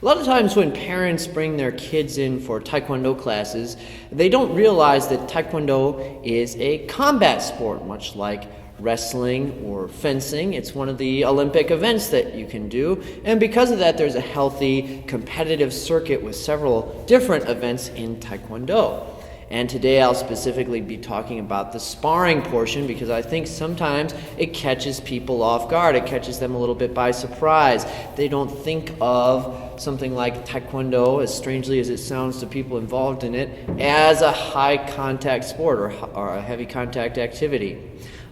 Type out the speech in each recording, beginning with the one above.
A lot of times when parents bring their kids in for Taekwondo classes, they don't realize that Taekwondo is a combat sport, much like wrestling or fencing. It's one of the Olympic events that you can do, and because of that, there's a healthy competitive circuit with several different events in Taekwondo. And today I'll specifically be talking about the sparring portion because I think sometimes it catches people off guard. It catches them a little bit by surprise. They don't think of something like Taekwondo, as strangely as it sounds to people involved in it, as a high contact sport or a heavy contact activity.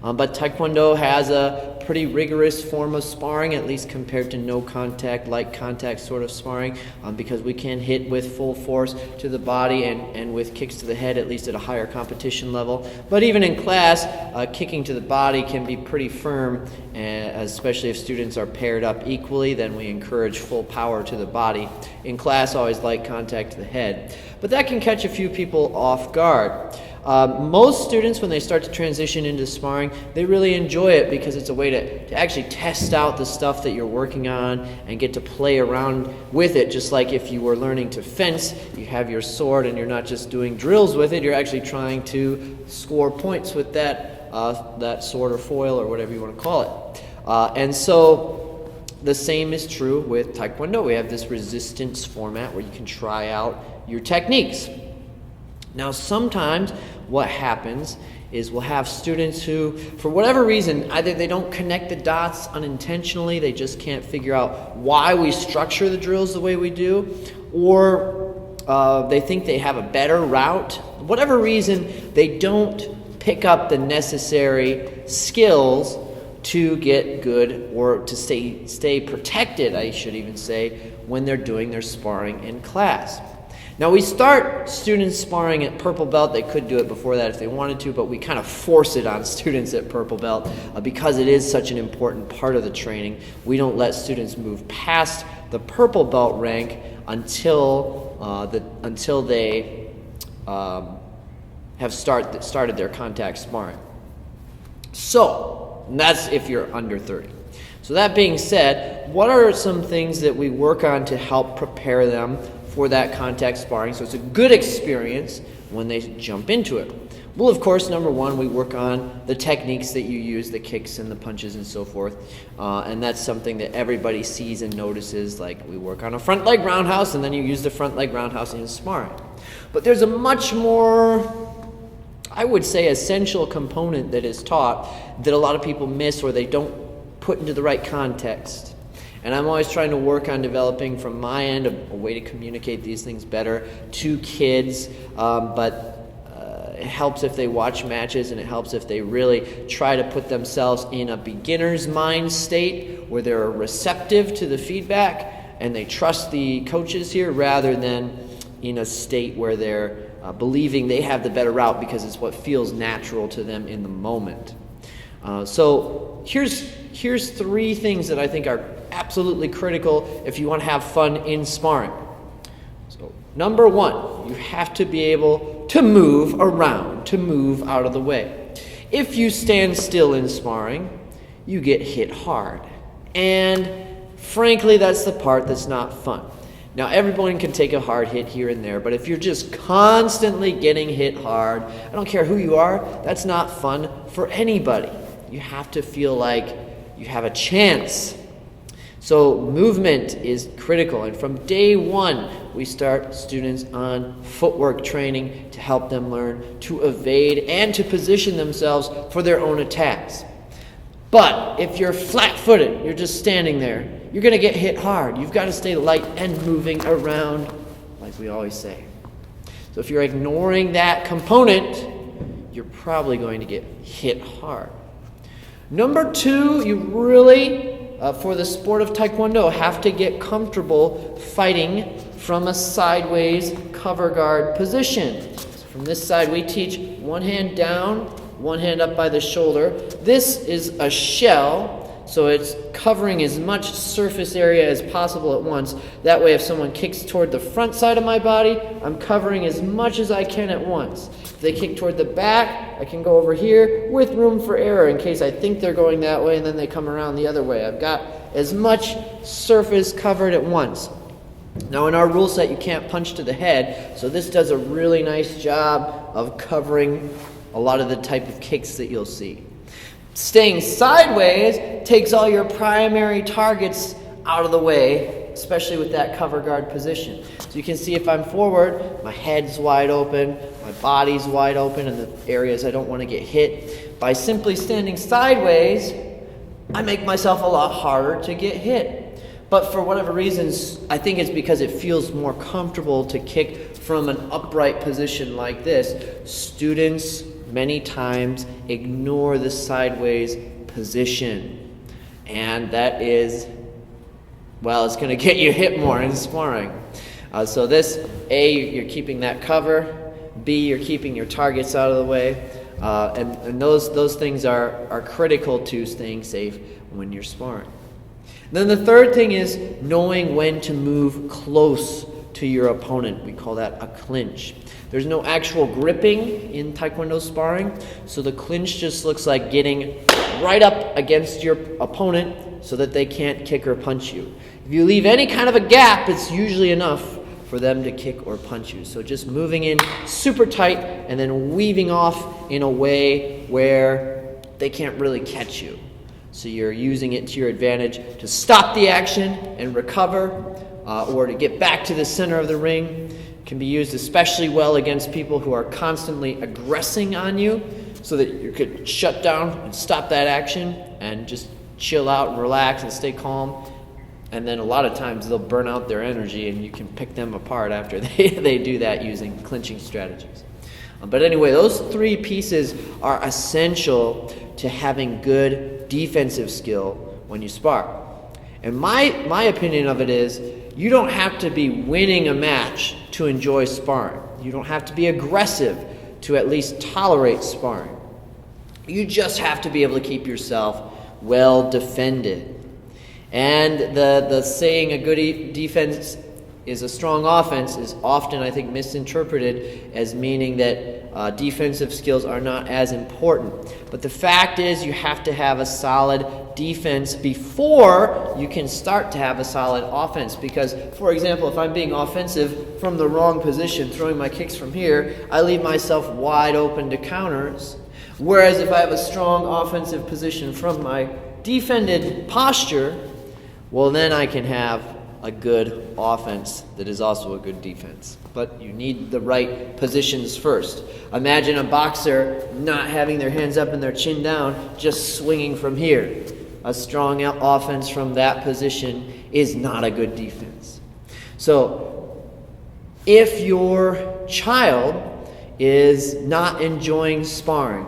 But Taekwondo has a pretty rigorous form of sparring, at least compared to no contact, light contact sort of sparring, because we can hit with full force to the body and with kicks to the head, at least at a higher competition level. But even in class, kicking to the body can be pretty firm, especially if students are paired up equally, then we encourage full power to the body. In class, always light contact to the head. But that can catch a few people off guard. Most students, when they start to transition into sparring, they really enjoy it because it's a way to actually test out the stuff that you're working on and get to play around with it. Just like if you were learning to fence, you have your sword and you're not just doing drills with it, you're actually trying to score points with that sword or foil or whatever you want to call it. And so the same is true with Taekwondo. We have this resistance format where you can try out your techniques. Now, sometimes what happens is we'll have students who, for whatever reason, either they don't connect the dots unintentionally, they just can't figure out why we structure the drills the way we do, or they think they have a better route. Whatever reason, they don't pick up the necessary skills to get good or to stay protected, I should even say, when they're doing their sparring in class. Now, we start students sparring at purple belt. They could do it before that if they wanted to, but we kind of force it on students at purple belt because it is such an important part of the training. We don't let students move past the purple belt rank until they have started their contact sparring. So, that's if you're under 30. So that being said, what are some things that we work on to help prepare them for that contact sparring so it's a good experience when they jump into it? Well, of course, number one, we work on the techniques that you use, the kicks and the punches and so forth, and that's something that everybody sees and notices. Like, we work on a front leg roundhouse and then you use the front leg roundhouse in sparring. But there's a much more, I would say, essential component that is taught that a lot of people miss or they don't put into the right context. And I'm always trying to work on developing from my end a way to communicate these things better to kids, but it helps if they watch matches and it helps if they really try to put themselves in a beginner's mind state where they're receptive to the feedback and they trust the coaches here rather than in a state where they're believing they have the better route because it's what feels natural to them in the moment. So here's three things that I think are absolutely critical if you want to have fun in sparring. So, number one, you have to be able to move around, to move out of the way. If you stand still in sparring, you get hit hard. And frankly, that's the part that's not fun. Now, everyone can take a hard hit here and there, but if you're just constantly getting hit hard, I don't care who you are, that's not fun for anybody. You have to feel like you have a chance. So movement is critical, and from day one, we start students on footwork training to help them learn to evade and to position themselves for their own attacks. But if you're flat-footed, you're just standing there, you're going to get hit hard. You've got to stay light and moving around, like we always say. So if you're ignoring that component, you're probably going to get hit hard. Number two, you really, for the sport of Taekwondo, have to get comfortable fighting from a sideways cover guard position. So from this side, we teach one hand down, one hand up by the shoulder. This is a shell, so it's covering as much surface area as possible at once. That way, if someone kicks toward the front side of my body, I'm covering as much as I can at once. If they kick toward the back, I can go over here with room for error in case I think they're going that way and then they come around the other way. I've got as much surface covered at once. Now in our rule set, you can't punch to the head, so this does a really nice job of covering a lot of the type of kicks that you'll see. Staying sideways takes all your primary targets out of the way, especially with that cover guard position. So you can see if I'm forward, my head's wide open, my body's wide open in the areas I don't want to get hit. By simply standing sideways, I make myself a lot harder to get hit. But for whatever reasons, I think it's because it feels more comfortable to kick from an upright position like this. Students many times ignore the sideways position. And that is, well, it's going to get you hit more in sparring. So this, A, you're keeping that cover. B, you're keeping your targets out of the way. And those things are critical to staying safe when you're sparring. Then the third thing is knowing when to move close to your opponent. We call that a clinch. There's no actual gripping in Taekwondo sparring, so the clinch just looks like getting right up against your opponent so that they can't kick or punch you. If you leave any kind of a gap, it's usually enough for them to kick or punch you. So just moving in super tight and then weaving off in a way where they can't really catch you. So you're using it to your advantage to stop the action and recover, or to get back to the center of the ring. It can be used especially well against people who are constantly aggressing on you, so that you could shut down and stop that action and just chill out and relax and stay calm. And then a lot of times they'll burn out their energy and you can pick them apart after they do that using clinching strategies. But anyway, those three pieces are essential to having good defensive skill when you spar. And my opinion of it is, you don't have to be winning a match to enjoy sparring. You don't have to be aggressive to at least tolerate sparring. You just have to be able to keep yourself well defended. And the saying, a good defense is a strong offense, is often, I think, misinterpreted as meaning that defensive skills are not as important. But the fact is, you have to have a solid defense before you can start to have a solid offense. Because, for example, if I'm being offensive from the wrong position, throwing my kicks from here, I leave myself wide open to counters. Whereas if I have a strong offensive position from my defended posture, well, then I can have a good offense that is also a good defense. But you need the right positions first. Imagine a boxer not having their hands up and their chin down, just swinging from here. A strong offense from that position is not a good defense. So, if your child is not enjoying sparring,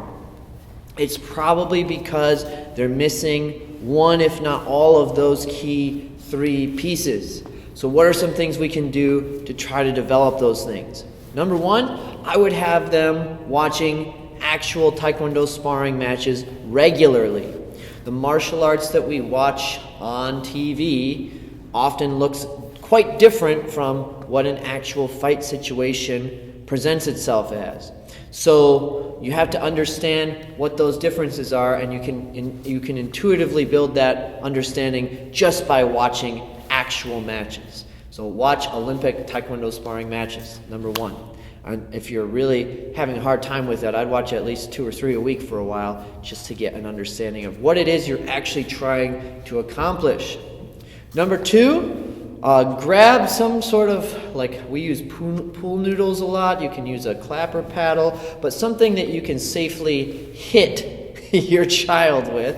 it's probably because they're missing one, if not all, of those key three pieces. So what are some things we can do to try to develop those things? Number one, I would have them watching actual Taekwondo sparring matches regularly. The martial arts that we watch on TV often looks quite different from what an actual fight situation presents itself as. So you have to understand what those differences are, and you can intuitively build that understanding just by watching actual matches. So watch Olympic Taekwondo sparring matches, number one. And if you're really having a hard time with that, I'd watch at least 2 or 3 a week for a while just to get an understanding of what it is you're actually trying to accomplish. Number two, grab some sort of, like we use pool noodles a lot. You can use a clapper paddle, but something that you can safely hit your child with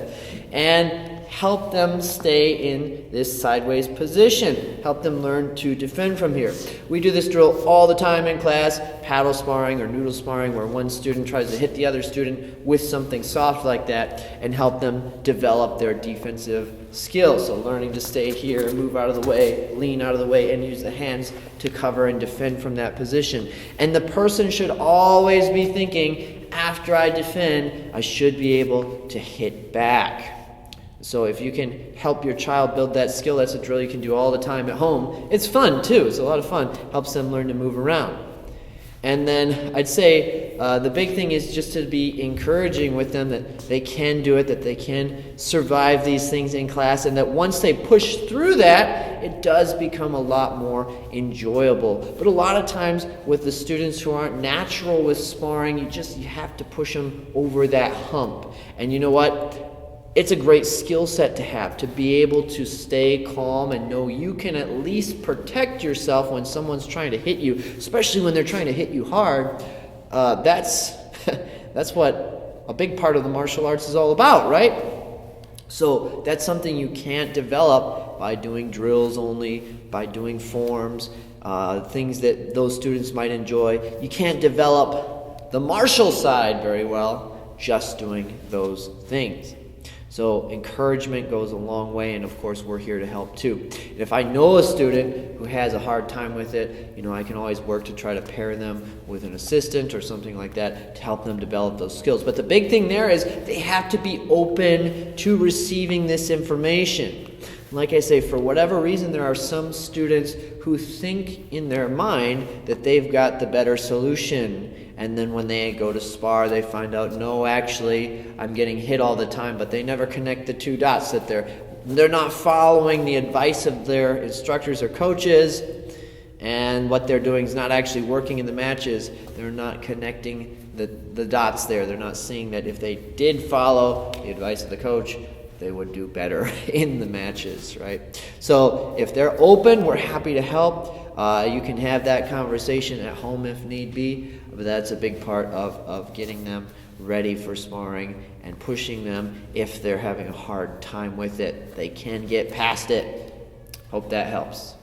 and help them stay in this sideways position. Help them learn to defend from here. We do this drill all the time in class, paddle sparring or noodle sparring, where one student tries to hit the other student with something soft like that and help them develop their defensive skills. So learning to stay here, move out of the way, lean out of the way, and use the hands to cover and defend from that position. And the person should always be thinking, after I defend, I should be able to hit back. So if you can help your child build that skill, that's a drill you can do all the time at home. It's fun too, it's a lot of fun. Helps them learn to move around. And then I'd say the big thing is just to be encouraging with them that they can do it, that they can survive these things in class, and that once they push through that, it does become a lot more enjoyable. But a lot of times with the students who aren't natural with sparring, you have to push them over that hump. And you know what? It's a great skill set to have, to be able to stay calm and know you can at least protect yourself when someone's trying to hit you, especially when they're trying to hit you hard. That's what a big part of the martial arts is all about, right? So that's something you can't develop by doing drills only, by doing forms, things that those students might enjoy. You can't develop the martial side very well just doing those things. So encouragement goes a long way, and of course we're here to help too. And if I know a student who has a hard time with it, I can always work to try to pair them with an assistant or something like that to help them develop those skills. But the big thing there is they have to be open to receiving this information. Like I say, for whatever reason, there are some students who think in their mind that they've got the better solution. And then when they go to spar, they find out, no, actually, I'm getting hit all the time, but they never connect the two dots, that they're not following the advice of their instructors or coaches, and what they're doing is not actually working in the matches. They're not connecting the dots there. They're not seeing that if they did follow the advice of the coach, they would do better in the matches, right? So if they're open, we're happy to help. You can have that conversation at home if need be, but that's a big part of getting them ready for sparring and pushing them if they're having a hard time with it. They can get past it. Hope that helps.